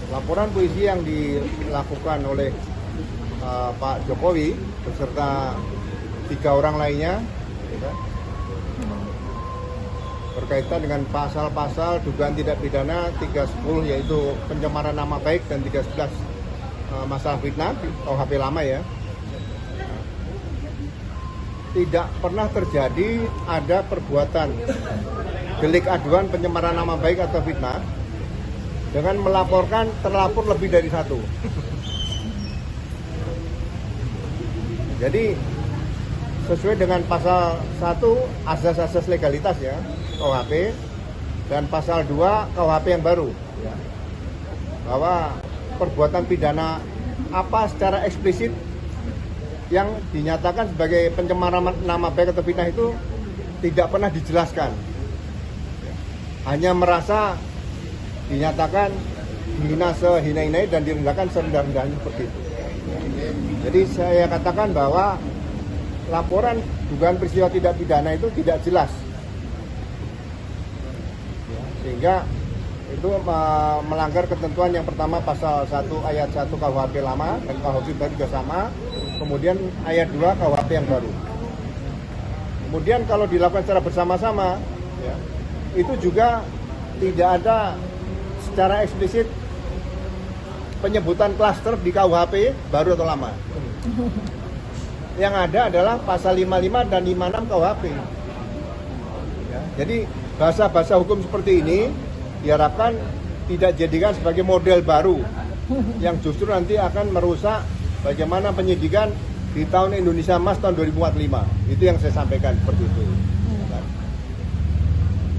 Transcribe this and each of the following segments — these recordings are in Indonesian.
laporan polisi yang dilakukan oleh Pak Jokowi beserta 3 orang lainnya ya, berkaitan dengan pasal-pasal dugaan tidak pidana 310 yaitu pencemaran nama baik dan 311 masalah fitnah KUHP lama ya. Tidak pernah terjadi ada perbuatan delik aduan pencemaran nama baik atau fitnah dengan melaporkan terlapor lebih dari 1. Jadi sesuai dengan pasal 1 asas-asas legalitas ya KUHP dan pasal 2 KUHP yang baru ya, bahwa perbuatan pidana apa secara eksplisit yang dinyatakan sebagai pencemaran nama baik atau fitnah itu tidak pernah dijelaskan. Hanya merasa dinyatakan hina sehina-hinai dan direndahkan serendah-rendahnya seperti itu. Jadi saya katakan bahwa laporan dugaan peristiwa tidak pidana itu tidak jelas. Sehingga itu melanggar ketentuan yang pertama pasal 1 ayat 1 KUHP lama dan KUHP baru juga sama. Kemudian ayat 2 KUHP yang baru. Kemudian kalau dilakukan secara bersama-sama ya, itu juga tidak ada secara eksplisit penyebutan klaster di KUHP baru atau lama. Yang ada adalah pasal 55 dan 56 KUHP. Ya, jadi bahasa-bahasa hukum seperti ini diharapkan tidak dijadikan sebagai model baru yang justru nanti akan merusak bagaimana penyidikan di tahun Indonesia Emas tahun 2045. Itu yang saya sampaikan seperti itu.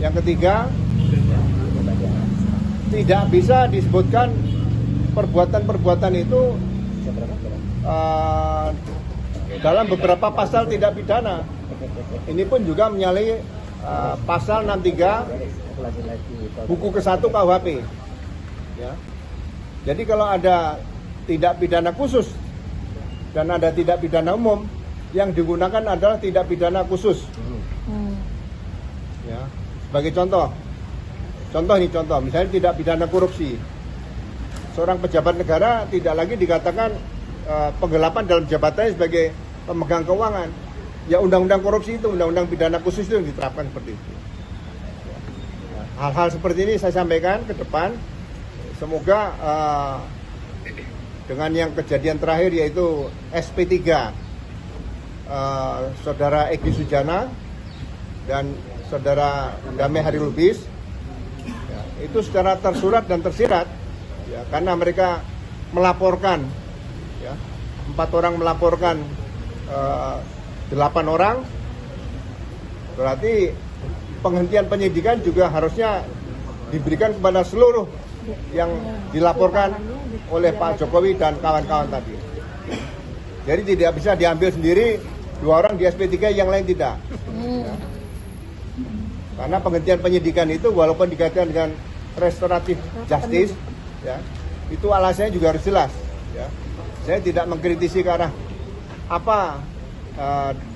Yang ketiga, tidak bisa disebutkan perbuatan-perbuatan itu dalam beberapa pasal tidak pidana. Ini pun juga menyalahi pasal 63 buku ke-1 KUHP. Ya. Jadi kalau ada tidak pidana khusus dan ada tidak pidana umum, yang digunakan adalah tidak pidana khusus. Ya. Sebagai contoh misalnya tidak pidana korupsi. Seorang pejabat negara tidak lagi dikatakan penggelapan dalam jabatannya sebagai pemegang keuangan. Ya undang-undang korupsi itu, undang-undang pidana khusus itu yang diterapkan seperti itu. Hal-hal seperti ini saya sampaikan ke depan. Semoga dengan yang kejadian terakhir yaitu SP3 Saudara Egy Sujana dan Saudara Damai Hari Lubis ya, itu secara tersurat dan tersirat ya, karena mereka melaporkan ya, 4 orang melaporkan 8 orang, berarti penghentian penyidikan juga harusnya diberikan kepada seluruh yang dilaporkan oleh Pak Jokowi dan kawan-kawan tadi. Jadi tidak bisa diambil sendiri 2 orang di SP3 yang lain tidak. Ya. Karena penghentian penyidikan itu walaupun dikaitkan dengan restoratif justice, ya, itu alasannya juga harus jelas. Ya. Saya tidak mengkritisi ke arah apa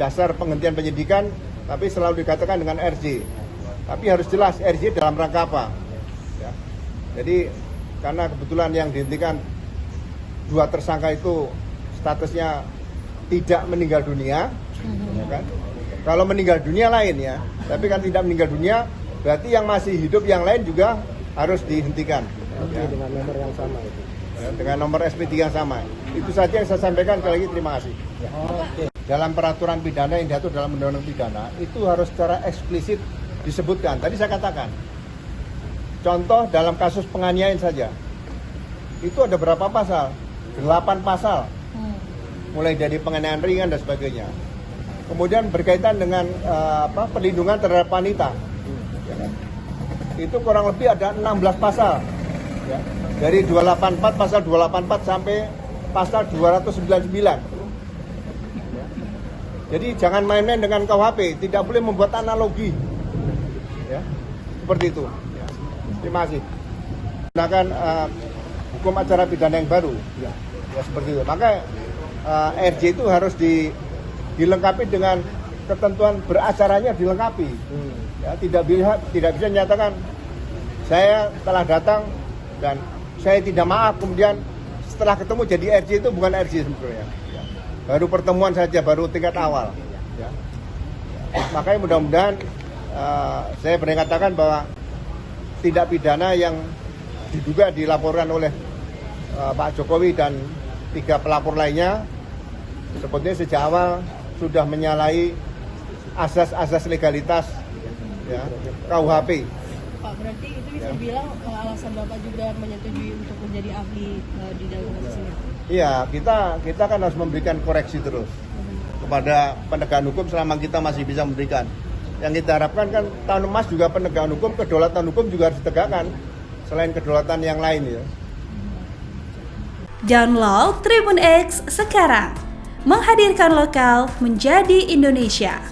dasar penghentian penyidikan, tapi selalu dikatakan dengan RJ. Tapi harus jelas RJ dalam rangka apa. Ya. Jadi karena kebetulan yang dihentikan 2 tersangka itu statusnya tidak meninggal dunia, ya kan? Kalau meninggal dunia lain ya, tapi kan tidak meninggal dunia, berarti yang masih hidup yang lain juga harus dihentikan. Ya. Dengan nomor yang sama itu. Ya, dengan nomor SP3 yang sama. Itu saja yang saya sampaikan. Sekali lagi terima kasih. Ya. Oke. Dalam peraturan pidana yang diatur dalam undang-undang pidana itu harus secara eksplisit disebutkan. Tadi saya katakan, contoh dalam kasus penganiayaan saja, itu ada berapa pasal? 8 pasal. Mulai dari penganiayaan ringan dan sebagainya. Kemudian berkaitan dengan perlindungan terhadap wanita. Ya kan? Itu kurang lebih ada 16 pasal. Ya. Dari 284 pasal 284 sampai pasal 299. Ya. Jadi jangan main-main dengan KUHP, tidak boleh membuat analogi. Ya. Seperti itu. Ya. Terima kasih. Gunakan hukum acara pidana yang baru. Ya, seperti itu. Maka RJ itu harus dilengkapi dengan ketentuan beracaranya dilengkapi. Ya, tidak bisa menyatakan saya telah datang dan saya tidak maaf, kemudian setelah ketemu jadi RJ itu bukan RJ sebetulnya. Ya. Baru pertemuan saja, baru tingkat awal. Ya. Makanya mudah-mudahan saya berani katakan bahwa tindak pidana yang diduga dilaporkan oleh Pak Jokowi dan 3 pelapor lainnya sebetulnya sejak awal sudah menyalahi asas-asas legalitas ya, KUHP. Pak, berarti itu bisa dibilang alasan Bapak juga menyetujui untuk menjadi ahli di dalam kasus ini? Iya, kita kan harus memberikan koreksi terus kepada penegakan hukum selama kita masih bisa memberikan. Yang kita harapkan kan tahun emas juga penegakan hukum, kedaulatan hukum juga harus ditegakkan selain kedaulatan yang lain ya. Download Tribun X sekarang, menghadirkan lokal menjadi Indonesia.